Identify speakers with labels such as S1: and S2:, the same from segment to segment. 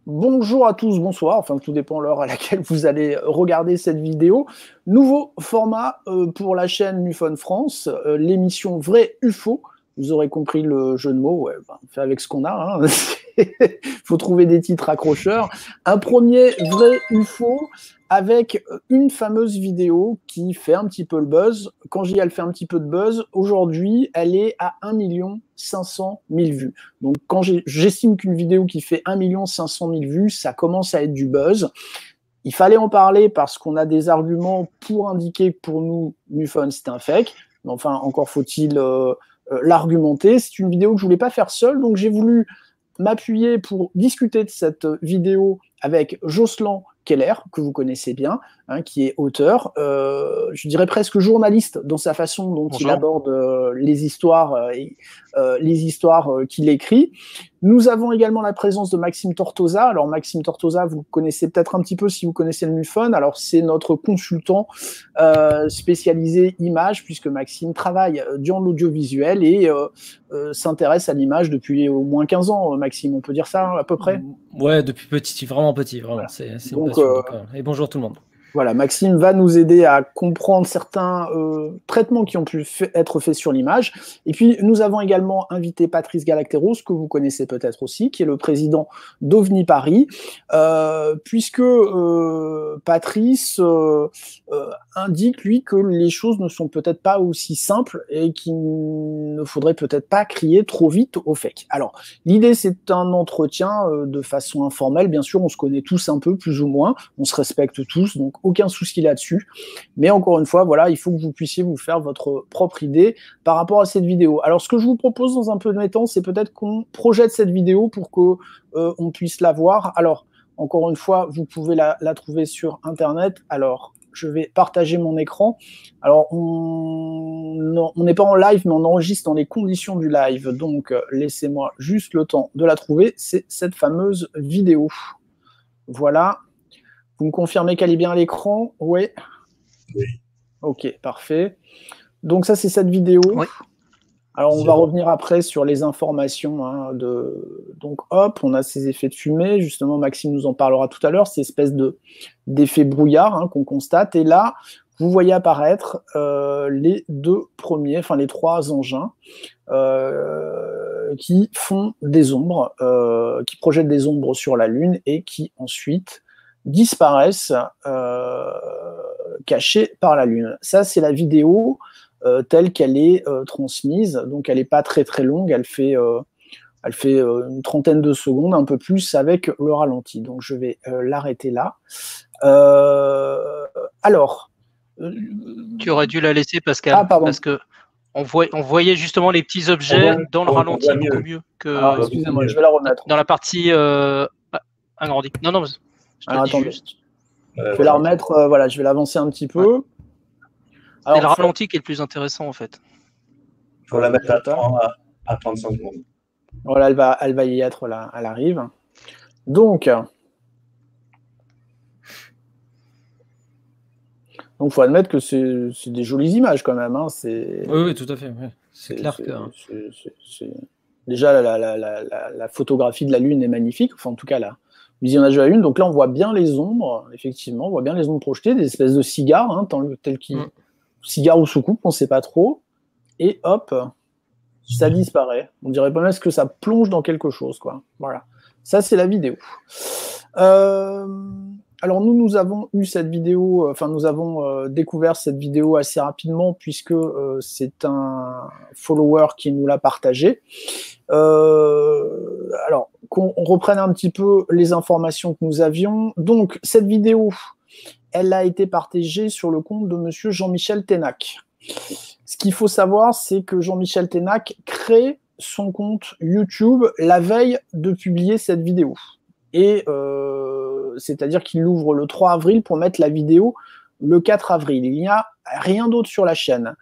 S1: Bonjour à tous, bonsoir, enfin tout dépend l'heure à laquelle vous allez regarder cette vidéo. Nouveau format pour la chaîne MUFON France, l'émission Vrai UFO. Vous aurez compris le jeu de mots, ouais, on fait avec ce qu'on a. Il faut trouver des titres accrocheurs. Un premier Vrai UFO avec une fameuse vidéo qui fait un petit peu le buzz. Quand je dis elle fait un petit peu de buzz, aujourd'hui, elle est à 1 500 000 vues. Donc, quand j'estime qu'une vidéo qui fait 1 500 000 vues, ça commence à être du buzz. Il fallait en parler parce qu'on a des arguments pour indiquer que pour nous, MUFON, c'est un fake. Mais enfin, encore faut-il l'argumenter. C'est une vidéo que je ne voulais pas faire seule, donc j'ai voulu m'appuyer pour discuter de cette vidéo avec Jocelyn Keller, que vous connaissez bien, qui est auteur, je dirais presque journaliste dans sa façon dont
S2: Bonjour.
S1: il aborde les histoires qu'il écrit. Nous avons également la présence de Maxime Tortosa. Alors Maxime Tortosa, vous connaissez peut-être un petit peu si vous connaissez le MUFON. Alors c'est notre consultant spécialisé image, puisque Maxime travaille dans l'audiovisuel et s'intéresse à l'image depuis au moins 15 ans, Maxime, on peut dire ça à peu près?
S2: Ouais, depuis petit, vraiment petit, vraiment. Voilà. C'est une passion. Donc, et bonjour tout le monde.
S1: Voilà, Maxime va nous aider à comprendre certains traitements qui ont pu être faits sur l'image. Et puis, nous avons également invité Patrice Galacteros, que vous connaissez peut-être aussi, qui est le président d'OVNI Paris, puisque Patrice indique, lui, que les choses ne sont peut-être pas aussi simples et qu'il ne faudrait peut-être pas crier trop vite au fake. Alors, l'idée, c'est un entretien de façon informelle. Bien sûr, on se connaît tous un peu, plus ou moins. On se respecte tous, donc aucun souci là-dessus. Mais encore une fois, voilà, il faut que vous puissiez vous faire votre propre idée par rapport à cette vidéo. Alors, ce que je vous propose dans un premier temps, c'est peut-être qu'on projette cette vidéo pour que on puisse la voir. Alors, encore une fois, vous pouvez la trouver sur Internet. Alors, je vais partager mon écran. Alors, on n'est pas en live, mais on enregistre dans les conditions du live. Donc, laissez-moi juste le temps de la trouver. C'est cette fameuse vidéo. Voilà. Vous me confirmez qu'elle est bien à l'écran? Oui.
S3: Oui.
S1: Ok, parfait. Donc ça, c'est cette vidéo.
S2: Oui.
S1: Alors, on va revenir après sur les informations. Donc, hop, on a ces effets de fumée. Justement, Maxime nous en parlera tout à l'heure. Ces espèces d'effets brouillard qu'on constate. Et là, vous voyez apparaître les deux premiers, enfin les trois engins qui font des ombres, qui projettent des ombres sur la Lune et qui ensuite disparaissent cachés par la Lune. Ça, c'est la vidéo telle qu'elle est transmise. Donc, elle n'est pas très très longue. Elle fait une trentaine de secondes, un peu plus, avec le ralenti. Donc, je vais l'arrêter là. Alors...
S2: tu aurais dû la laisser, Pascal, parce que on voyait justement les petits objets dans le ralenti beaucoup mieux que.
S1: Excusez-moi, je vais la remettre.
S2: Dans la partie agrandie. Non, je te le dis juste.
S1: Je vais la remettre, voilà, je vais l'avancer un petit peu.
S2: Ouais. C'est le ralenti qui est le plus intéressant, en fait.
S3: Il faut la mettre à 35 secondes.
S1: Voilà, elle va y être, là, elle arrive. Donc, il faut admettre que c'est des jolies images quand même. Hein.
S2: Oui, tout à fait. Ouais. C'est clair que.
S1: Déjà, la photographie de la Lune est magnifique. Enfin, en tout cas, le visionnage de la Lune. Donc là, on voit bien les ombres, effectivement. On voit bien les ombres projetées, des espèces de cigares, hein, cigares ou soucoupe, on ne sait pas trop. Et hop, ça disparaît. On dirait pas même que ça plonge dans quelque chose, quoi. Voilà. Ça, c'est la vidéo. Alors nous avons eu cette vidéo, nous avons découvert cette vidéo assez rapidement puisque c'est un follower qui nous l'a partagé. Alors qu'on reprenne un petit peu les informations que nous avions. Donc cette vidéo, elle a été partagée sur le compte de monsieur Jean-Michel Ténac. Ce qu'il faut savoir, c'est que Jean-Michel Ténac crée son compte YouTube la veille de publier cette vidéo. Et c'est-à-dire qu'il l'ouvre le 3 avril pour mettre la vidéo le 4 avril. Il n'y a rien d'autre sur la chaîne.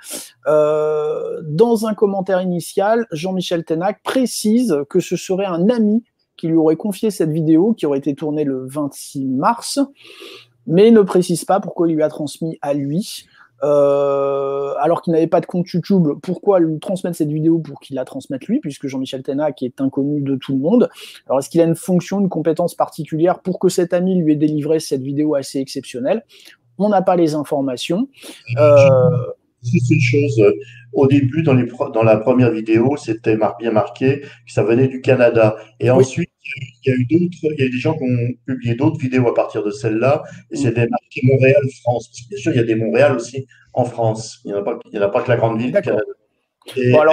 S1: Dans un commentaire initial, Jean-Michel Ténac précise que ce serait un ami qui lui aurait confié cette vidéo, qui aurait été tournée le 26 mars, mais ne précise pas pourquoi il lui a transmis à lui. alors qu'il n'avait pas de compte YouTube. Pourquoi lui transmettre cette vidéo pour qu'il la transmette lui, puisque Jean-Michel Tenac est inconnu de tout le monde? Alors, est-ce qu'il a une fonction, une compétence particulière pour que cet ami lui ait délivré cette vidéo assez exceptionnelle? On n'a pas les informations.
S3: C'est une chose. Au début, dans la première vidéo, c'était bien marqué que ça venait du Canada. Et ensuite, il y a eu des gens qui ont publié d'autres vidéos à partir de celle-là, et c'était marqué Montréal, France. Parce que bien sûr, il y a des Montréal aussi en France. Il n'y en a pas que la grande ville du Canada. Et bon,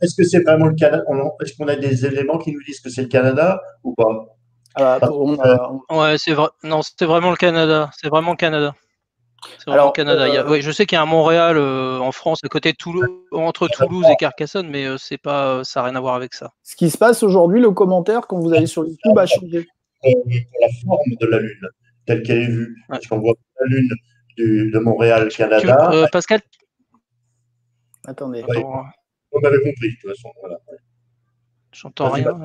S3: est-ce que c'est vraiment le Canada? Est-ce qu'on a des éléments qui nous disent que c'est le Canada ou pas?
S2: Ouais, c'est vrai. Non, c'était vraiment le Canada. C'est vraiment le Canada. C'est vraiment le Canada. Oui, je sais qu'il y a un Montréal en France, à côté de Toulouse, entre Toulouse et Carcassonne, mais c'est pas, ça n'a rien à voir avec ça.
S1: Ce qui se passe aujourd'hui, le commentaire, quand vous allez sur YouTube, a changé.
S3: La forme de la Lune, telle qu'elle est vue. Parce qu'on voit la Lune de Montréal, Canada.
S2: Pascal?
S1: Attendez.
S3: Vous m'avez compris, de toute façon. Voilà.
S2: J'entends rien.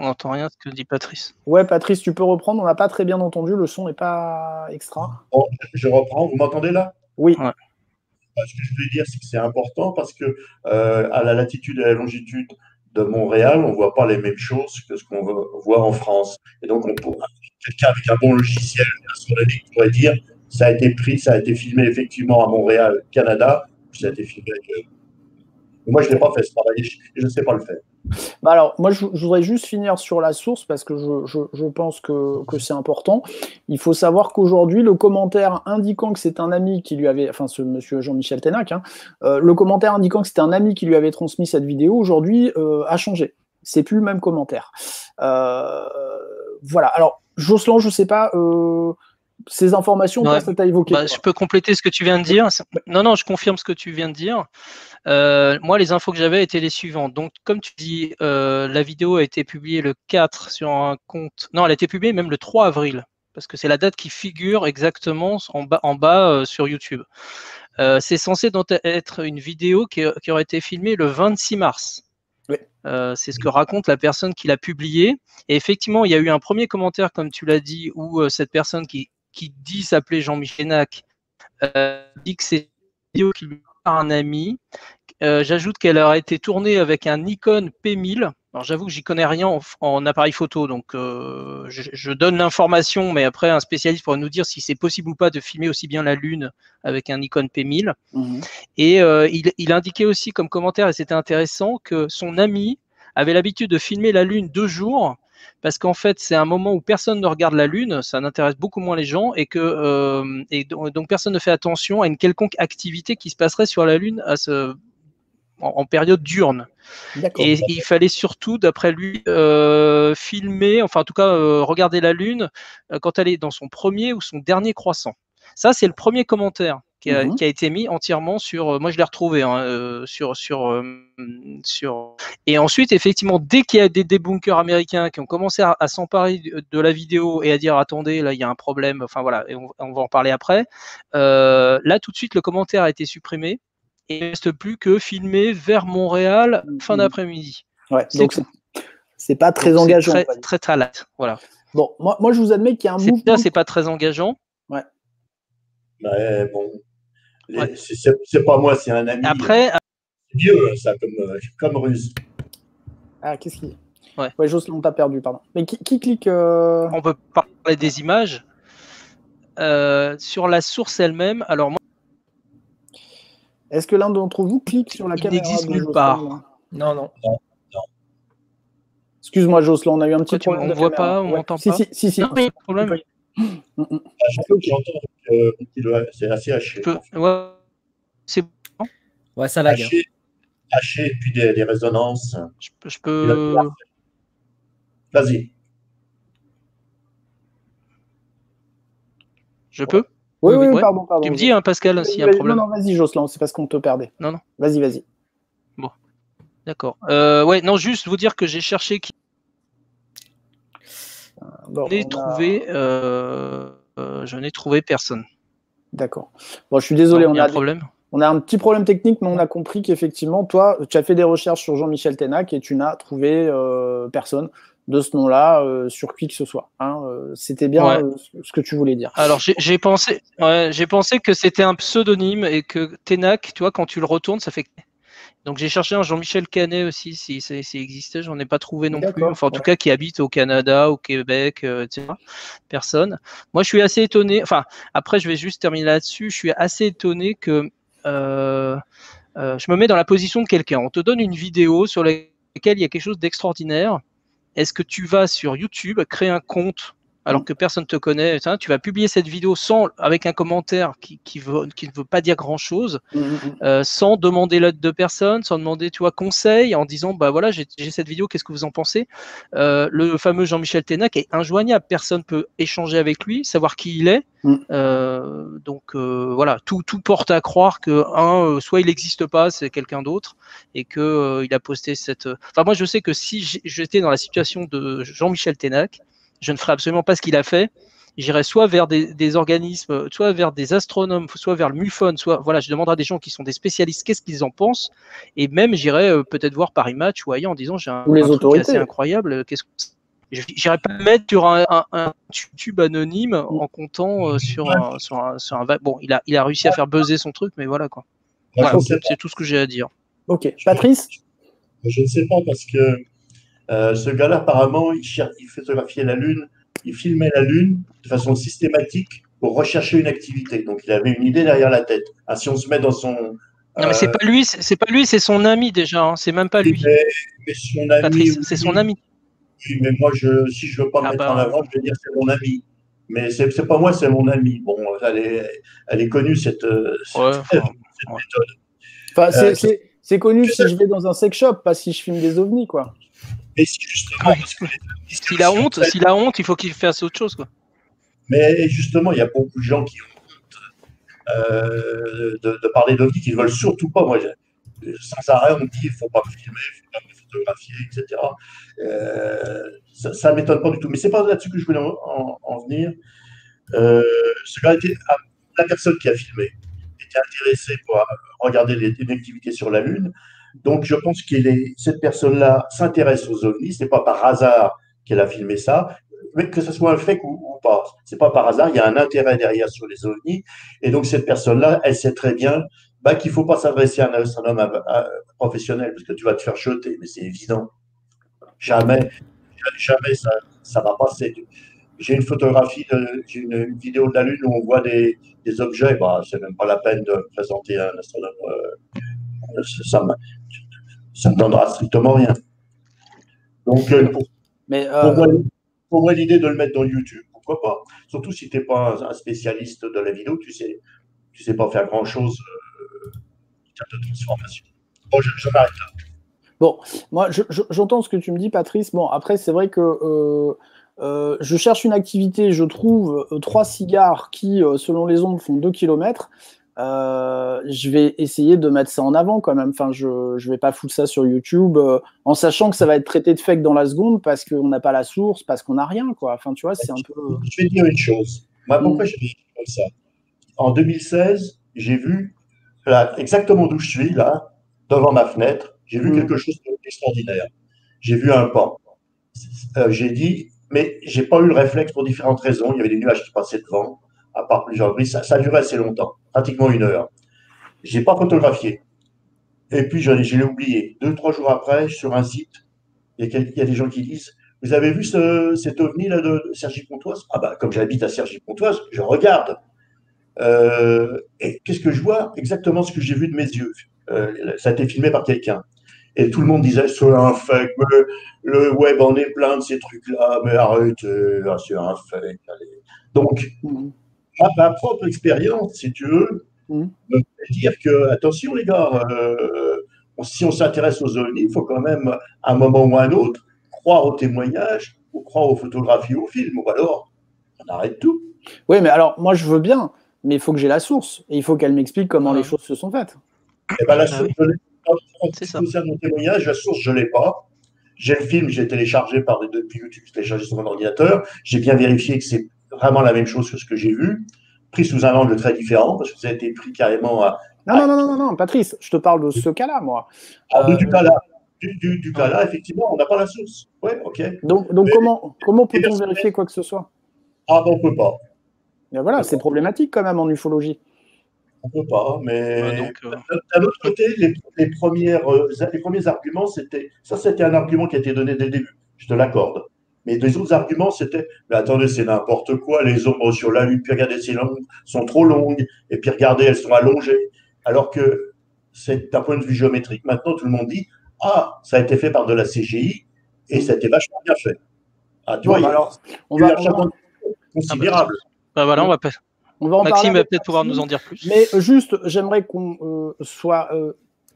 S2: On n'entend rien de ce que dit Patrice.
S1: Ouais, Patrice, tu peux reprendre. On n'a pas très bien entendu. Le son n'est pas extra.
S3: Bon, je reprends. Vous m'entendez là?
S1: Oui.
S2: Ouais.
S3: Ce que je voulais dire, c'est que c'est important parce que à la latitude et à la longitude de Montréal, on ne voit pas les mêmes choses que ce qu'on voit en France. Et donc, quelqu'un avec un bon logiciel astronomique pourrait dire ça a été filmé effectivement à Montréal, Canada, puis ça a été filmé ailleurs. Moi, je ne l'ai pas fait ce travail et je ne sais pas le faire.
S1: Bah alors, moi, je voudrais juste finir sur la source parce que je pense que c'est important. Il faut savoir qu'aujourd'hui, le commentaire indiquant que c'est un ami qui lui avait, enfin, ce monsieur Jean-Michel Tenac, le commentaire indiquant que c'était un ami qui lui avait transmis cette vidéo, aujourd'hui, a changé. C'est plus le même commentaire. Voilà. Alors, Jocelyn, je sais pas, ces informations, toi, ça t'a évoqué.
S2: Je peux compléter ce que tu viens de dire. Non, je confirme ce que tu viens de dire. Moi, les infos que j'avais étaient les suivantes. Donc, comme tu dis, la vidéo a été publiée le 4 sur un compte. Non, elle a été publiée même le 3 avril, parce que c'est la date qui figure exactement en bas sur YouTube. C'est censé donc être une vidéo qui aurait été filmée le 26 mars.
S1: Oui.
S2: C'est ce que raconte la personne qui l'a publiée. Et effectivement, il y a eu un premier commentaire, comme tu l'as dit, où cette personne qui dit s'appeler Jean-Michel Tenac dit que c'est une vidéo qui lui par un ami. J'ajoute qu'elle a été tournée avec un Nikon P1000. Alors j'avoue que j'y connais rien en appareil photo, donc je donne l'information, mais après un spécialiste pourra nous dire si c'est possible ou pas de filmer aussi bien la Lune avec un Nikon P1000. Et il indiquait aussi comme commentaire, et c'était intéressant, que son ami avait l'habitude de filmer la Lune 2 jours, parce qu'en fait c'est un moment où personne ne regarde la Lune, ça n'intéresse beaucoup moins les gens, et donc personne ne fait attention à une quelconque activité qui se passerait sur la Lune en période diurne. Et il fallait surtout, d'après lui, filmer, enfin en tout cas regarder la Lune quand elle est dans son premier ou son dernier croissant. Ça, c'est le premier commentaire qui a été mis entièrement sur. Moi, je l'ai retrouvé Et ensuite, effectivement, dès qu'il y a des débunkers américains qui ont commencé à s'emparer de la vidéo et à dire attendez, là, il y a un problème. Enfin voilà, et on va en parler après. Là, tout de suite, le commentaire a été supprimé. Et il ne reste plus que filmer vers Montréal fin d'après-midi.
S1: Ouais, donc c'est pas très engageant.
S2: Très light, voilà.
S1: Bon, moi je vous admets qu'il y a un mouvement.
S2: Là, c'est pas très engageant.
S1: Ouais.
S3: Mais bon, c'est pas moi, c'est un ami.
S2: Après,
S3: c'est mieux ça comme ruse.
S1: Ah, qu'est-ce qu'il y a? Ouais, Jocelyn, on t'a perdu, pardon. Mais qui clique
S2: On peut parler des images. Sur la source elle-même, alors moi.
S1: Est-ce que l'un d'entre vous clique sur la caméra?
S2: Il n'existe nulle part.
S4: Non.
S1: Excuse-moi, Jocelyn, on a eu un petit problème.
S2: On ne voit pas, on m'entend pas.
S1: Si.
S2: Non, il y a un problème.
S3: J'entends que c'est assez haché.
S2: C'est bon.
S4: Ouais, ça lag.
S3: Haché, et puis des résonances.
S2: Je peux.
S3: Vas-y.
S2: Je peux?
S1: Oui, pardon.
S2: Tu me dis, Pascal, s'il y a un problème.
S1: Non, vas-y, Jocelyn, c'est parce qu'on te perdait.
S2: Non.
S1: Vas-y.
S2: Bon, d'accord. Non, juste vous dire que j'ai cherché qui. Je n'ai trouvé personne.
S1: D'accord. Bon, je suis désolé,
S2: on a un problème.
S1: On a un petit problème technique, mais on a compris qu'effectivement, toi, tu as fait des recherches sur Jean-Michel Tenac et tu n'as trouvé personne. de ce nom-là sur qui que ce soit. Hein. C'était bien ce que tu voulais dire.
S2: Alors j'ai pensé que c'était un pseudonyme et que Ténac, tu vois, quand tu le retournes, ça fait. Donc j'ai cherché un Jean-Michel Canet aussi, si existait, j'en ai pas trouvé non plus. Enfin, en tout cas, qui habite au Canada, au Québec, etc. Personne. Moi, je suis assez étonné. Enfin, après, je vais juste terminer là-dessus. Je suis assez étonné que je me mets dans la position de quelqu'un. On te donne une vidéo sur laquelle il y a quelque chose d'extraordinaire. Est-ce que tu vas sur YouTube créer un compte alors que personne ne te connaît, tu vas publier cette vidéo avec un commentaire qui ne veut pas dire grand-chose, sans demander l'aide de personne, sans demander, tu vois, conseil, en disant, bah voilà, j'ai cette vidéo, qu'est-ce que vous en pensez? Le fameux Jean-Michel Ténac est injoignable, personne ne peut échanger avec lui, savoir qui il est. Donc voilà, tout porte à croire que soit il n'existe pas, c'est quelqu'un d'autre, et que il a posté cette. Enfin, moi, je sais que si j'étais dans la situation de Jean-Michel Ténac, je ne ferais absolument pas ce qu'il a fait. J'irais soit vers des organismes, soit vers des astronomes, soit vers le MUFON, soit voilà, je demanderai à des gens qui sont des spécialistes qu'est-ce qu'ils en pensent, et même j'irais peut-être voir Paris Match ou ailleurs en disant j'ai un truc assez incroyable, qu'est-ce que j'irais pas me mettre sur un YouTube anonyme en comptant sur un bon, il a réussi à faire buzzer son truc, mais voilà quoi. Voilà, c'est tout ce que j'ai à dire.
S1: Ok, Patrice?
S3: Je ne sais pas parce que ce gars-là, apparemment, il photographiait la Lune, il filmait la Lune de façon systématique pour rechercher une activité. Donc, il avait une idée derrière la tête. Ah, si on se met dans son...
S2: Non, mais c'est pas lui, c'est son ami déjà. Hein. C'est même pas lui.
S3: Mais son ami,
S2: Patrice, c'est son ami.
S3: Oui, mais moi, si je veux pas me mettre en avant, je vais dire c'est mon ami. Mais c'est pas moi, c'est mon ami. Bon, elle est connue cette méthode.
S1: Enfin, c'est connu si je vais dans un sex shop, pas si je filme des ovnis, quoi.
S3: Mais si justement,
S2: s'il a honte, il faut qu'il fasse autre chose, quoi.
S3: Mais justement, il y a beaucoup de gens qui ont honte de parler d'ovnis, qui ne veulent surtout pas. Moi, sans arrêt, on me dit il ne faut pas me filmer, il ne faut pas me photographier, etc. Ça ne m'étonne pas du tout. Mais ce n'est pas là-dessus que je voulais en venir. Ce gars était la personne qui a filmé était intéressée pour regarder une activité sur la Lune. Donc, je pense que cette personne-là s'intéresse aux ovnis. Ce n'est pas par hasard qu'elle a filmé ça, mais que ce soit un fake ou pas. Ce n'est pas par hasard, il y a un intérêt derrière sur les ovnis. Et donc, cette personne-là, elle sait très bien qu'il ne faut pas s'adresser à un astronome professionnel parce que tu vas te faire jeter, mais c'est évident. Jamais ça va passer. J'ai une photographie, j'ai une vidéo de la Lune où on voit des objets. C'est même pas la peine de présenter un astronome. Ça me donnera strictement rien. Donc, pour moi, l'idée de le mettre dans YouTube, pourquoi pas? Surtout si tu n'es pas un spécialiste de la vidéo, tu sais pas faire grand-chose en termes de transformation. Bon, je m'arrête là.
S1: Bon, moi, j'entends ce que tu me dis, Patrice. Bon, après, c'est vrai que je cherche une activité, je trouve 3 cigares qui, selon les ondes, font 2 km. Je vais essayer de mettre ça en avant quand même. Enfin, je vais pas foutre ça sur YouTube en sachant que ça va être traité de fake dans la seconde parce qu'on n'a pas la source, parce qu'on n'a rien, quoi. Enfin, tu vois, c'est un peu.
S3: Je vais dire une chose. Moi, pourquoi je dis comme ça? En 2016, j'ai vu là, exactement d'où je suis, là, devant ma fenêtre, j'ai vu quelque chose d'extraordinaire. J'ai vu un pan. J'ai dit, mais j'ai pas eu le réflexe pour différentes raisons. Il y avait des nuages qui passaient devant, à part plusieurs brises. Ça a duré assez longtemps, pratiquement 1 heure. Je n'ai pas photographié. Et puis, je l'ai oublié. 2-3 jours après, sur un site, il y a des gens qui disent, vous avez vu cet ovni là de Cergy-Pontoise? Ah bah, comme j'habite à Cergy-Pontoise, je regarde. Et qu'est-ce que je vois? Exactement ce que j'ai vu de mes yeux. Ça a été filmé par quelqu'un. Et tout le monde disait, c'est un fake, mais le web en est plein de ces trucs-là, mais arrêtez, c'est un fake. Allez. Donc, ma propre expérience, si tu veux, me fait dire que, attention les gars, si on s'intéresse aux ovnis, il faut quand même, à un moment ou à un autre, croire aux témoignages, ou croire aux photographies, aux films, ou alors, on arrête tout.
S1: Oui, mais alors, moi, je veux bien, mais il faut que j'ai la source, et il faut qu'elle m'explique comment les choses se sont faites.
S3: Eh ben, la source, en ce qui concerne mon témoignage, la source, je ne l'ai pas. J'ai le film, j'ai téléchargé depuis YouTube, j'ai téléchargé sur mon ordinateur. J'ai bien vérifié que c'est vraiment la même chose que ce que j'ai vu, pris sous un angle très différent, parce que ça a été pris carrément à...
S1: Non, Patrice, je te parle de ce cas-là, moi.
S3: Du cas-là. du cas-là, effectivement, on n'a pas la source. Oui, ok.
S1: Donc
S3: Mais-
S1: comment peut-on vérifier quoi que ce soit?
S3: Ah, ben, on peut pas.
S1: Et voilà, c'est problématique quand même en ufologie.
S3: On peut pas,
S2: Bah,
S3: mais
S2: donc,
S3: d'un autre côté, les premiers arguments, c'était un argument qui a été donné dès le début, je te l'accorde. Mais les autres arguments, c'était, mais attendez, c'est n'importe quoi, les ombres sur la Lune, puis regardez, ces ombres sont trop longues, et puis regardez, elles sont allongées. Alors que c'est d'un point de vue géométrique. Maintenant, tout le monde dit, ah, ça a été fait par de la CGI, et ça a été vachement bien fait. Ah, tu
S1: Bon,
S3: vois,
S1: bah
S3: il y a
S1: alors, on
S3: eu
S1: va,
S3: un changement considérable.
S2: bah voilà,
S1: on va en parler
S2: Maxime va
S1: avec
S2: peut-être pouvoir
S1: Maxime.
S2: nous en dire plus.
S1: Mais juste, j'aimerais qu'on soit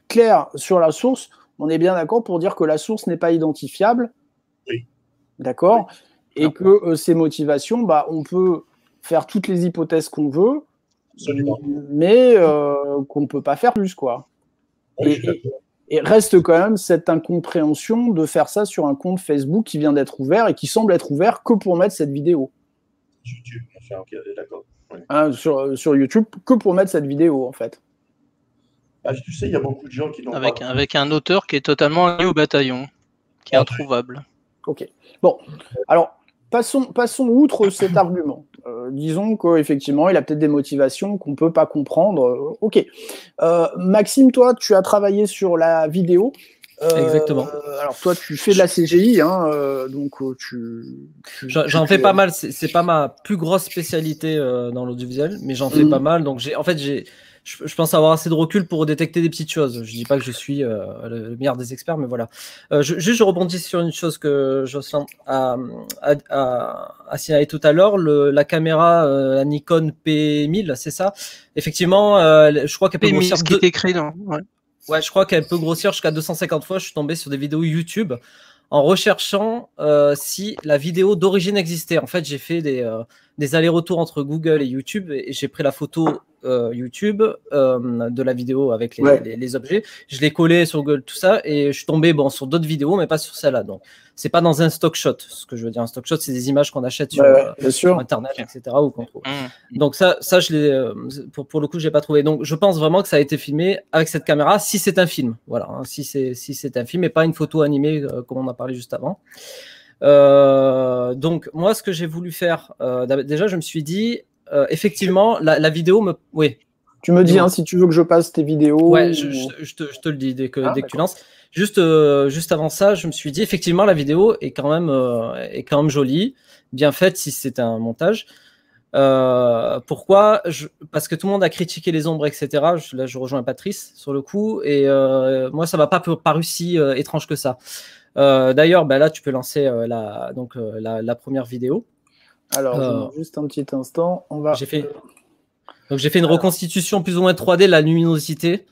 S1: clair sur la source. On est bien d'accord pour dire que la source n'est pas identifiable.
S3: Oui.
S1: D'accord.
S2: Oui.
S1: Et que ces motivations, bah, on peut faire toutes les hypothèses qu'on veut,
S3: Absolument.
S1: mais qu'on ne peut pas faire plus, quoi.
S3: Oui, je suis d'accord.
S1: Et reste quand même cette incompréhension de faire ça sur un compte Facebook qui vient d'être ouvert et qui semble être ouvert que pour mettre cette vidéo.
S3: YouTube, enfin, ok, d'accord. Oui.
S1: Hein, sur YouTube, que pour mettre cette vidéo, en fait.
S3: Bah, tu sais, il y a beaucoup de gens qui n'ont
S2: Avec,
S3: pas.
S2: avec un auteur qui est totalement lié au bataillon, qui est introuvable.
S1: Ok. Bon, alors, passons outre cet argument. Disons qu'effectivement, il a peut-être des motivations qu'on ne peut pas comprendre. Ok. Maxime, toi, tu as travaillé sur la vidéo.
S4: Exactement.
S1: Alors, toi, tu fais de la CGI, hein, donc
S4: j'en fais pas mal. C'est pas ma plus grosse spécialité dans l'audiovisuel, mais j'en fais pas mal. Donc, je pense avoir assez de recul pour détecter des petites choses. Je dis pas que je suis le meilleur des experts, mais voilà. Je rebondis sur une chose que Jocelyn a signalé tout à l'heure. La caméra la Nikon P1000, c'est ça. Effectivement, je crois qu'elle peut grossir.
S2: Ce qui est écrit dans.
S4: Ouais, je crois qu'elle peut grossir jusqu'à 250 fois. Je suis tombé sur des vidéos YouTube en recherchant si la vidéo d'origine existait. En fait, j'ai fait des allers-retours entre Google et YouTube et j'ai pris la photo YouTube de la vidéo avec les objets. Je l'ai collé sur Google, tout ça, et je suis tombé sur d'autres vidéos, mais pas sur celle-là. Donc, c'est pas dans un stock shot. Ce que je veux dire, un stock shot, c'est des images qu'on achète sur Internet, etc. ou qu'on trouve. Donc ça, je l'ai pour le coup, je l'ai pas trouvé. Donc, je pense vraiment que ça a été filmé avec cette caméra, si c'est un film. Voilà, hein, si c'est un film et pas une photo animée comme on a parlé juste avant. Donc, moi, ce que j'ai voulu faire, déjà, je me suis dit, effectivement, la vidéo me. Oui.
S1: Tu me dis si tu veux que je passe tes vidéos.
S4: Ouais, je te le dis dès que tu lances. Juste avant ça, je me suis dit, effectivement, la vidéo est quand même jolie, bien faite si c'est un montage. Pourquoi Parce que tout le monde a critiqué les ombres, etc. Là, je rejoins Patrice sur le coup, et moi, ça m'a pas paru si étrange que ça. D'ailleurs, là, tu peux lancer la première vidéo.
S1: Alors, juste un petit instant.
S4: J'ai fait une reconstitution plus ou moins 3D de la luminosité.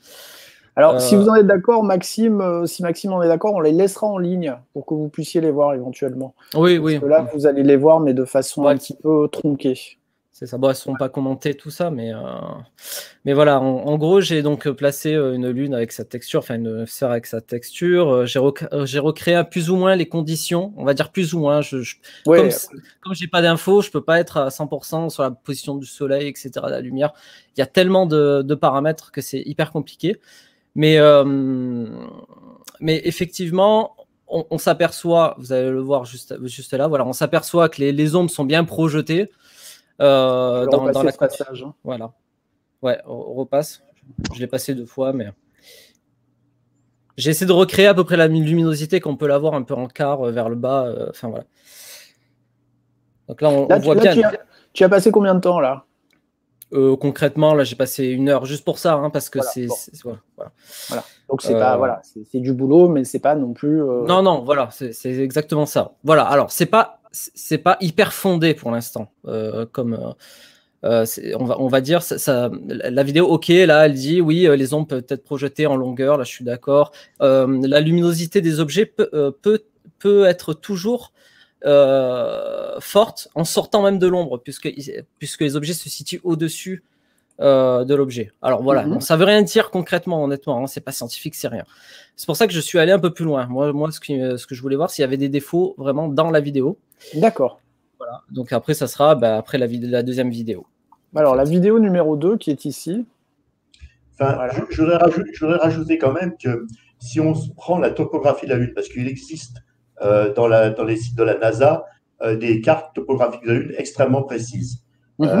S1: Alors, si vous en êtes d'accord, Maxime, si Maxime en est d'accord, on les laissera en ligne pour que vous puissiez les voir éventuellement.
S4: Oui.
S1: Parce que là, vous allez les voir, mais de façon un petit peu tronquée.
S4: C'est ça. Bon, elles ne seront pas commentées, tout ça, mais voilà. En gros, j'ai donc placé une lune avec sa texture, enfin une sphère avec sa texture. J'ai recréé plus ou moins les conditions, on va dire plus ou moins. Comme j'ai pas d'infos, je peux pas être à 100% sur la position du soleil, etc., de la lumière. Il y a tellement de paramètres que c'est hyper compliqué. Mais effectivement, on s'aperçoit, vous allez le voir juste là, voilà, on s'aperçoit que les ombres sont bien projetées. Dans la
S1: passage. Hein.
S4: Voilà. Ouais, on repasse. Je l'ai passé 2 fois, mais j'ai essayé de recréer à peu près la luminosité qu'on peut l'avoir un peu en quart vers le bas. Enfin voilà. Donc là, on voit bien.
S1: Tu as passé combien de temps là
S4: concrètement, là, j'ai passé 1 heure juste pour ça, hein, parce que
S1: voilà. Donc c'est pas c'est du boulot, mais c'est pas non plus.
S4: Non, voilà, c'est exactement ça. Voilà. Alors c'est pas hyper fondé pour l'instant, comme on va dire ça. La vidéo, ok, là, elle dit oui, les ombres peuvent être projetées en longueur. Là, je suis d'accord. La luminosité des objets peut être toujours forte en sortant même de l'ombre, puisque les objets se situent au-dessus de l'objet. Alors voilà, bon, ça veut rien dire concrètement, honnêtement, hein, c'est pas scientifique, c'est rien. C'est pour ça que je suis allé un peu plus loin. Moi ce que je voulais voir, s'il y avait des défauts vraiment dans la vidéo.
S1: D'accord.
S4: Voilà. Donc après, ça sera après la deuxième vidéo.
S1: Alors la vidéo numéro 2 qui est ici.
S3: Enfin, voilà. Je voudrais rajouter quand même que si on prend la topographie de la Lune, parce qu'il existe dans les sites de la NASA des cartes topographiques de la Lune extrêmement précises.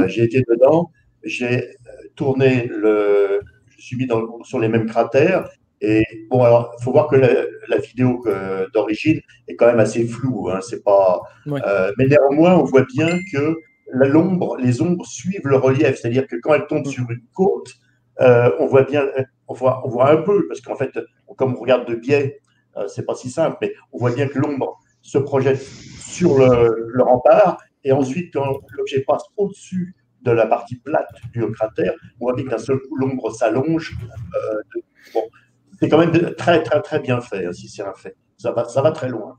S3: J'ai été dedans, j'ai tourné je suis mis sur les mêmes cratères. Et bon, alors, il faut voir que la vidéo d'origine est quand même assez floue. Hein, c'est pas, mais néanmoins, on voit bien que les ombres suivent le relief. C'est-à-dire que quand elles tombent sur une côte, on voit bien, on voit un peu, parce qu'en fait, comme on regarde de biais, c'est pas si simple, mais on voit bien que l'ombre se projette sur le rempart, et ensuite, quand l'objet passe au-dessus de la partie plate du cratère, on voit bien que d'un seul coup, l'ombre s'allonge. Bon, c'est quand même très, très, très bien fait, si c'est un fait. Ça va très loin.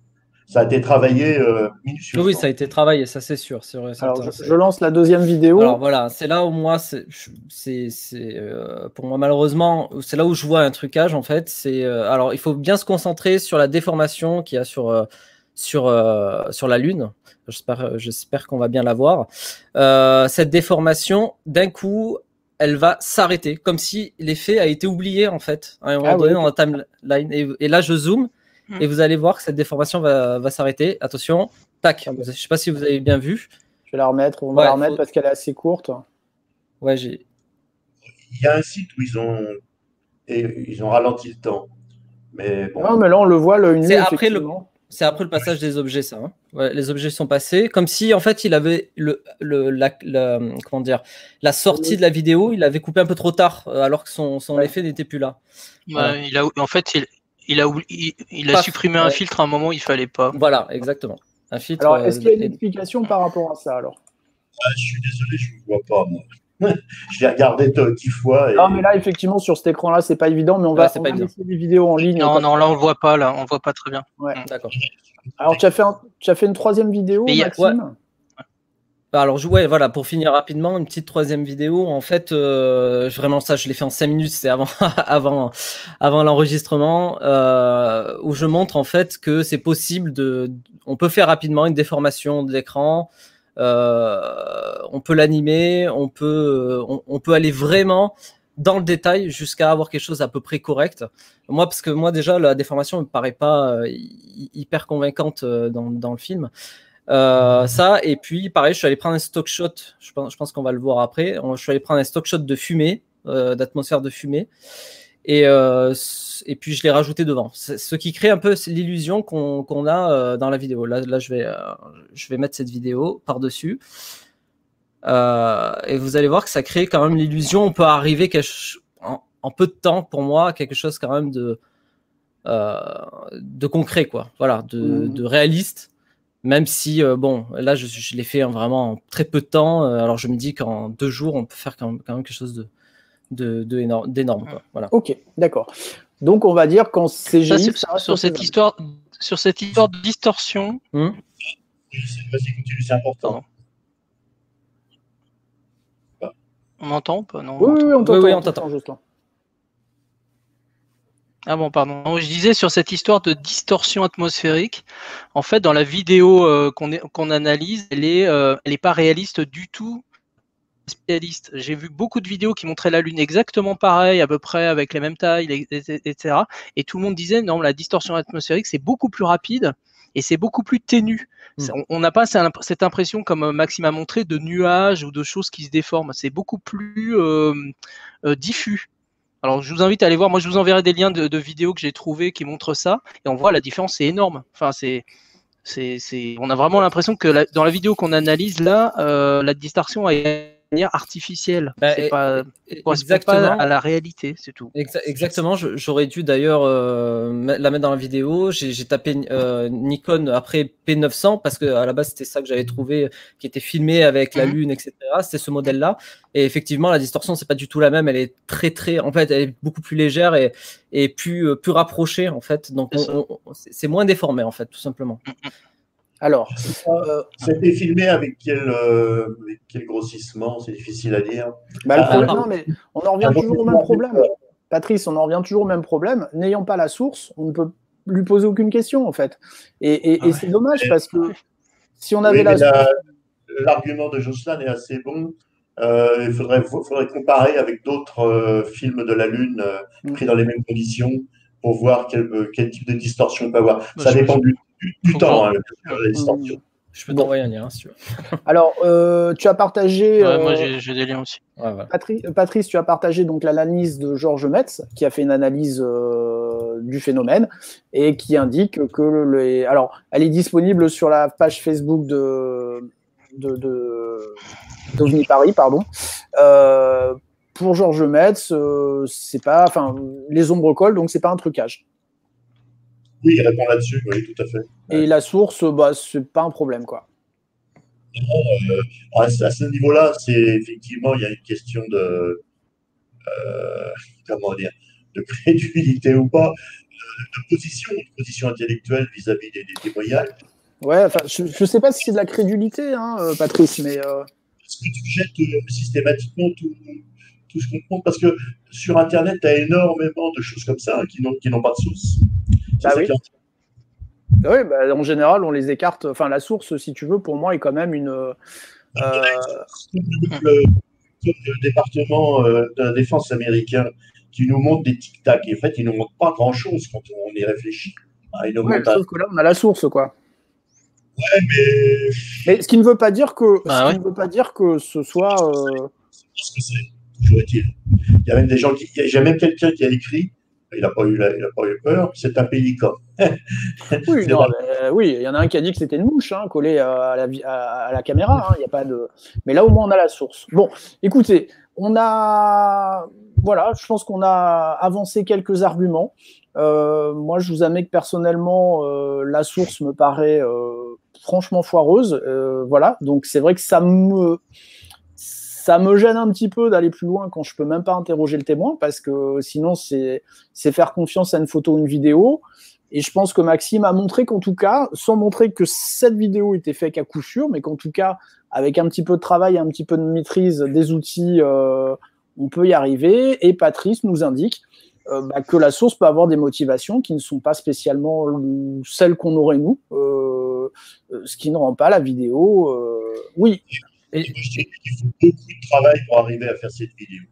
S3: Ça a été travaillé minutieusement.
S4: Oui, ça a été travaillé, ça c'est sûr.
S1: Alors, je lance la deuxième vidéo.
S4: Alors voilà, c'est là où moi, pour moi malheureusement, c'est là où je vois un trucage en fait. Alors il faut bien se concentrer sur la déformation qu'il y a sur la Lune. J'espère qu'on va bien la voir. Cette déformation, d'un coup, elle va s'arrêter, comme si l'effet a été oublié en fait, à un moment donné dans la timeline. Et là, je zoome. Et vous allez voir que cette déformation va s'arrêter. Attention, tac. Je ne sais pas si vous avez bien vu.
S1: Je vais la remettre. On va la remettre parce qu'elle est assez courte.
S4: Ouais,
S3: il y a un site où ils ont ralenti le temps. Mais bon.
S1: Non, mais là, on le voit, le
S4: c'est après le passage des objets, ça. Hein. Ouais, les objets sont passés, comme si en fait il avait comment dire, la sortie de la vidéo, il avait coupé un peu trop tard, alors que son effet n'était plus là.
S2: Voilà. Il a supprimé un filtre à un moment où il fallait pas.
S4: Voilà, exactement. Un filtre.
S1: Alors, est-ce qu'il y a une explication par rapport à ça alors?
S3: Je suis désolé, je ne vois pas moi. Je l'ai regardé 10 fois.
S1: Non, mais là, effectivement, sur cet écran-là, c'est pas évident, mais on va laisser des vidéos en ligne.
S2: Non, là, on le voit pas, là, on voit pas très bien.
S1: Ouais. D'accord. Alors, tu as fait une troisième vidéo, Maxime?
S4: Alors, voilà, pour finir rapidement, une petite troisième vidéo. En fait, vraiment, ça, je l'ai fait en 5 minutes, c'est avant l'enregistrement, où je montre en fait que c'est possible on peut faire rapidement une déformation de l'écran. On peut l'animer, on peut aller vraiment dans le détail jusqu'à avoir quelque chose à peu près correct. Parce que moi déjà la déformation me paraît pas hyper convaincante dans le film. Ça, et puis pareil, je suis allé prendre un stock shot. Je pense qu'on va le voir après. Je suis allé prendre un stock shot de fumée, d'atmosphère de fumée. Et puis je l'ai rajouté devant, ce qui crée un peu l'illusion qu'on a dans la vidéo. Là je vais mettre cette vidéo par-dessus, et vous allez voir que ça crée quand même l'illusion. On peut arriver en peu de temps, pour moi, à quelque chose quand même de concret, quoi. Voilà, de réaliste. Même si, là je l'ai fait vraiment en très peu de temps. Alors je me dis qu'en 2 jours, on peut faire quand même quelque chose d'énorme. Voilà.
S1: Ok, d'accord. Donc on va dire qu'en CGI,
S2: sur cette histoire de distorsion.
S3: Vas-y, continue, c'est important.
S2: On m'entend ou pas? Non.
S1: Oui, on t'entend.
S2: Ah bon, pardon. Je disais sur cette histoire de distorsion atmosphérique, en fait, dans la vidéo qu'on analyse, elle est pas réaliste du tout. Spécialiste. J'ai vu beaucoup de vidéos qui montraient la Lune exactement pareil, à peu près avec les mêmes tailles, etc. Et tout le monde disait non, la distorsion atmosphérique c'est beaucoup plus rapide et c'est beaucoup plus ténu. On n'a pas cette impression, comme Maxime a montré, de nuages ou de choses qui se déforment. C'est beaucoup plus diffus. Alors je vous invite à aller voir. Moi je vous enverrai des liens de vidéos que j'ai trouvés qui montrent ça et on voit la différence, c'est énorme. Enfin on a vraiment l'impression que dans la vidéo qu'on analyse là, la distorsion est artificielle. C'est pas à la réalité, c'est tout.
S4: Exactement. J'aurais dû d'ailleurs la mettre dans la vidéo. J'ai tapé Nikon après P900 parce que à la base c'était ça que j'avais trouvé qui était filmé avec la Lune, etc. C'était ce modèle-là. Et effectivement, la distorsion c'est pas du tout la même. Elle est très, en fait, elle est beaucoup plus légère et plus rapprochée en fait. Donc c'est moins déformé en fait, tout simplement.
S1: Alors,
S3: c'était filmé avec quel grossissement? C'est difficile à dire.
S1: Le problème, non, mais on en revient toujours au même problème. Patrice, on en revient toujours au même problème. N'ayant pas la source, on ne peut lui poser aucune question, en fait. Et c'est dommage parce que si on avait la source.
S3: L'argument de Jocelyn est assez bon. Il faudrait comparer avec d'autres films de la Lune pris dans les mêmes conditions pour voir quel type de distorsion on peut avoir.
S2: Bah,
S3: Ça
S2: je-
S3: dépend du
S2: faut
S3: temps,
S2: voir.
S3: la distorsion.
S4: Je peux t'envoyer un lien si tu veux.
S1: Alors, tu as partagé,
S2: Ouais, moi, j'ai des liens aussi.
S4: Ouais, voilà.
S1: Patrice, tu as partagé donc l'analyse de Georges Metz, qui a fait une analyse du phénomène et qui indique que alors, elle est disponible sur la page Facebook d'OVNI Paris, pardon. Pour Georges Metz, c'est pas, enfin, les ombres collent, donc c'est pas un trucage.
S3: Oui, il répond là-dessus, oui, tout à fait.
S1: Et la source, bah, c'est pas un problème, quoi.
S3: À ce niveau-là, c'est effectivement, il y a une question comment dire, de crédulité ou pas, de position intellectuelle vis-à-vis des témoignages.
S1: Ouais, enfin, je sais pas si c'est de la crédulité, hein, Patrice, mais.
S3: Est-ce que tu jettes systématiquement tout ce qu'on compte? Parce que sur Internet, tu as énormément de choses comme ça qui n'ont pas de source.
S1: Bah oui. Oui, bah, en général, on les écarte. Enfin, la source, si tu veux, pour moi, est quand même une.
S3: Le département de la défense américain qui nous montre des tic-tac. Et en fait, ils ne nous montrent pas grand-chose quand on y réfléchit.
S1: Sauf que là, on a la source, quoi.
S3: Ouais,
S1: mais ce qui ne veut pas dire que,
S2: ouais.
S1: ne veut pas dire que ce soit.
S3: Ce que c'est, toujours est-il. Il y a même des gens j'ai même quelqu'un qui a écrit. Il n'a pas eu peur. C'est un pélican.
S1: Oui, oui, il y en a un qui a dit que c'était une mouche, hein, collée à la caméra. Hein, y a pas de. Mais là, au moins, on a la source. Bon, écoutez, voilà, je pense qu'on a avancé quelques arguments. Moi, je vous admets que personnellement, la source me paraît franchement foireuse. Voilà, donc c'est vrai que ça me gêne un petit peu d'aller plus loin quand je peux même pas interroger le témoin, parce que sinon, c'est faire confiance à une photo ou une vidéo. Et je pense que Maxime a montré qu'en tout cas, sans montrer que cette vidéo était faite à coup sûr, mais qu'en tout cas, avec un petit peu de travail, un petit peu de maîtrise des outils, on peut y arriver. Et Patrice nous indique que la source peut avoir des motivations qui ne sont pas spécialement celles qu'on aurait nous, ce qui ne rend pas la vidéo. Oui.
S3: Et moi, je dirais qu'il faut beaucoup de travail pour arriver à faire cette vidéo.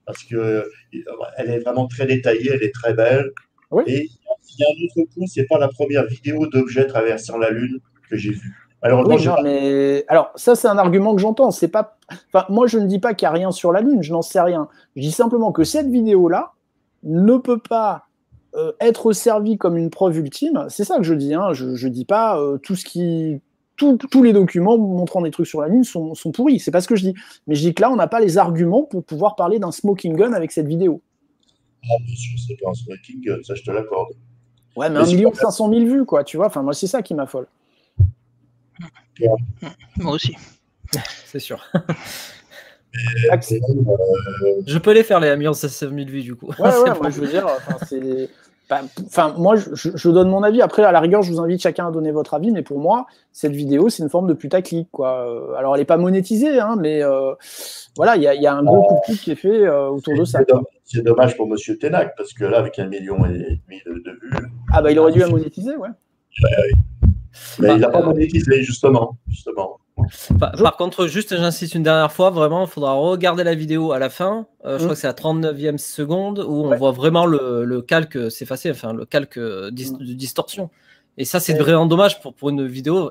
S3: Parce qu'elle est vraiment très détaillée, elle est très belle.
S1: Oui.
S3: Et il y a un autre point, c'est pas la première vidéo d'objets traversant la Lune que j'ai vue. Malheureusement,
S1: mais alors ça, c'est un argument que j'entends. C'est pas, enfin, moi, je ne dis pas qu'il n'y a rien sur la Lune, je n'en sais rien. Je dis simplement que cette vidéo-là ne peut pas être servie comme une preuve ultime. C'est ça que je dis. Hein. Je dis pas tous les documents montrant des trucs sur la Lune sont pourris. C'est pas ce que je dis. Mais je dis que là, on n'a pas les arguments pour pouvoir parler d'un smoking gun avec cette vidéo.
S3: Ah, bien sûr, c'est pas un smoking gun, ça je te l'accorde.
S1: Ouais, mais 1 500 000 vues, quoi, tu vois. Enfin, moi, c'est ça qui m'affole.
S2: Ouais. Moi aussi.
S4: C'est sûr. Je peux les faire, les 1 500 000 vues, du coup.
S1: Ouais, moi, je veux dire, c'est. Enfin, moi, je donne mon avis. Après, à la rigueur, je vous invite chacun à donner votre avis. Mais pour moi, cette vidéo, c'est une forme de putaclic, quoi. Alors, elle n'est pas monétisée, hein, mais voilà, il y a un gros coup de pub qui est fait autour de ça.
S3: C'est dommage pour Monsieur Ténac, parce que là, avec 1,5 million de vues.
S1: Ah, bah, il aurait dû la monétiser, ouais.
S3: Mais il n'a pas monétisé, justement.
S4: Par contre, juste, j'insiste une dernière fois, vraiment, il faudra regarder la vidéo à la fin. Je crois que c'est la 39e seconde où on voit vraiment le calque s'effacer, enfin le calque de distorsion. Et ça, c'est vraiment dommage pour une vidéo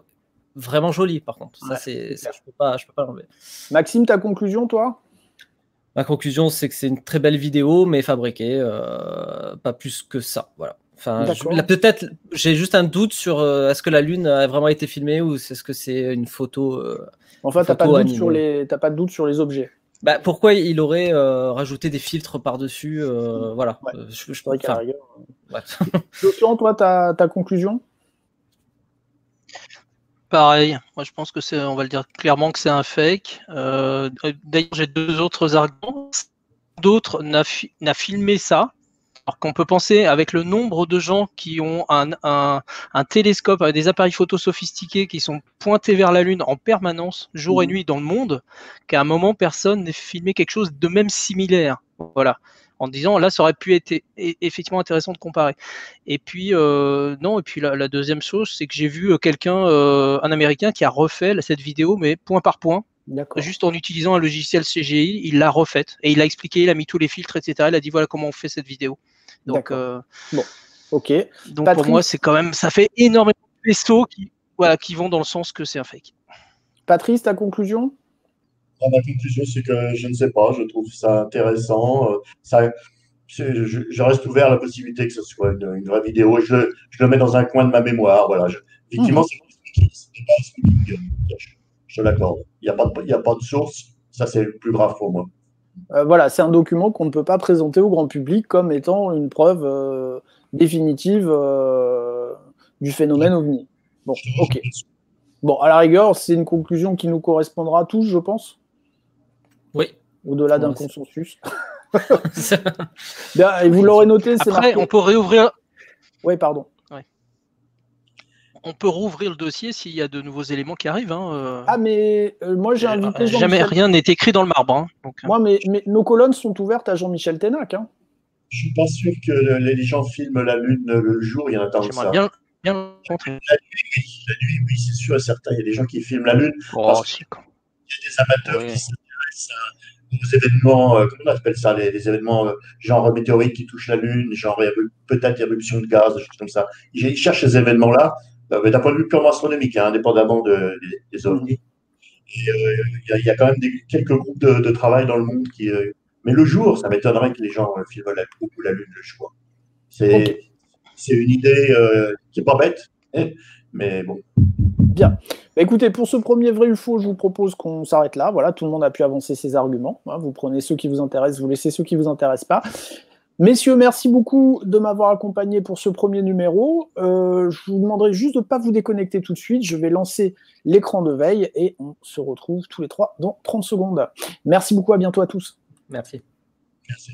S4: vraiment jolie, par contre. Ça, je peux pas l'enlever.
S1: Maxime, ta conclusion, toi?
S4: Ma conclusion, c'est que c'est une très belle vidéo, mais fabriquée, pas plus que ça. Voilà. Enfin, peut-être, j'ai juste un doute sur est-ce que la Lune a vraiment été filmée ou est-ce que c'est une photo.
S1: Enfin, t'as pas de doute sur les objets.
S4: Bah, pourquoi il aurait rajouté des filtres par-dessus voilà.
S1: Ouais. Je pourrais qu'à la rigueur. Jocelyn, toi, ta conclusion?
S2: Pareil, moi je pense que on va le dire clairement que c'est un fake. D'ailleurs, j'ai 2 autres arguments. D'autres n'a filmé ça. Alors qu'on peut penser, avec le nombre de gens qui ont un télescope avec des appareils photo sophistiqués qui sont pointés vers la Lune en permanence, jour et nuit dans le monde, qu'à un moment, personne n'ait filmé quelque chose de même similaire. Voilà. En disant, là, ça aurait pu être effectivement intéressant de comparer. Et puis, non, et puis la deuxième chose, c'est que j'ai vu un Américain qui a refait cette vidéo, mais point par point. Juste en utilisant un logiciel CGI, il l'a refaite et il a expliqué, il a mis tous les filtres, etc. Il a dit voilà comment on fait cette vidéo. Donc,
S1: bon, ok.
S2: Donc pour moi, c'est quand même, ça fait énormément de vaisseaux qui vont dans le sens que c'est un fake.
S1: Patrice, ta conclusion?
S3: Ma conclusion, c'est que je ne sais pas, je trouve ça intéressant. Je reste ouvert à la possibilité que ce soit une vraie vidéo. Je le mets dans un coin de ma mémoire. Voilà. Effectivement, c'est pas un spooking. Je l'accorde. Il n'y a pas de source. Ça, c'est le plus grave pour moi.
S1: Voilà, c'est un document qu'on ne peut pas présenter au grand public comme étant une preuve définitive du phénomène OVNI. Bon, ok. Bon, à la rigueur, c'est une conclusion qui nous correspondra à tous, je pense.
S4: Oui.
S1: Au-delà d'un consensus. Bien, et vous l'aurez noté, c'est
S2: marqué. Après, on peut réouvrir.
S1: Oui, pardon.
S2: Ouais. On peut rouvrir le dossier s'il y a de nouveaux éléments qui arrivent.
S1: Ah, mais moi, j'ai invité Jean-Michel.
S2: Jamais rien n'est écrit dans le marbre. Hein, donc,
S1: moi, mais nos colonnes sont ouvertes à Jean-Michel Ténac. Hein.
S3: Je suis pas sûr que les gens filment la Lune le jour. Il y en a tant que ça.
S2: Bien le montrer.
S3: La nuit, oui, c'est sûr et certain. Il y a des gens qui filment la Lune. Parce qu'il y a des amateurs qui s'intéressent aux événements, comment on appelle ça, les événements genre météorites qui touchent la Lune, genre peut-être éruption de gaz, des choses comme ça. Ils cherchent ces événements-là, mais d'un point de vue purement astronomique, hein, indépendamment des ovnis. Et il y a quand même quelques groupes de travail dans le monde qui. Mais le jour, ça m'étonnerait que les gens filment beaucoup la Lune le jour. C'est une idée qui n'est pas bête, mais bon.
S1: Bien. Bah, écoutez, pour ce premier vrai ou faux, je vous propose qu'on s'arrête là. Voilà, tout le monde a pu avancer ses arguments. Hein, vous prenez ceux qui vous intéressent, vous laissez ceux qui ne vous intéressent pas. Messieurs, merci beaucoup de m'avoir accompagné pour ce premier numéro. Je vous demanderai juste de ne pas vous déconnecter tout de suite. Je vais lancer l'écran de veille et on se retrouve tous les trois dans 30 secondes. Merci beaucoup, à bientôt à tous.
S4: Merci.
S3: Merci.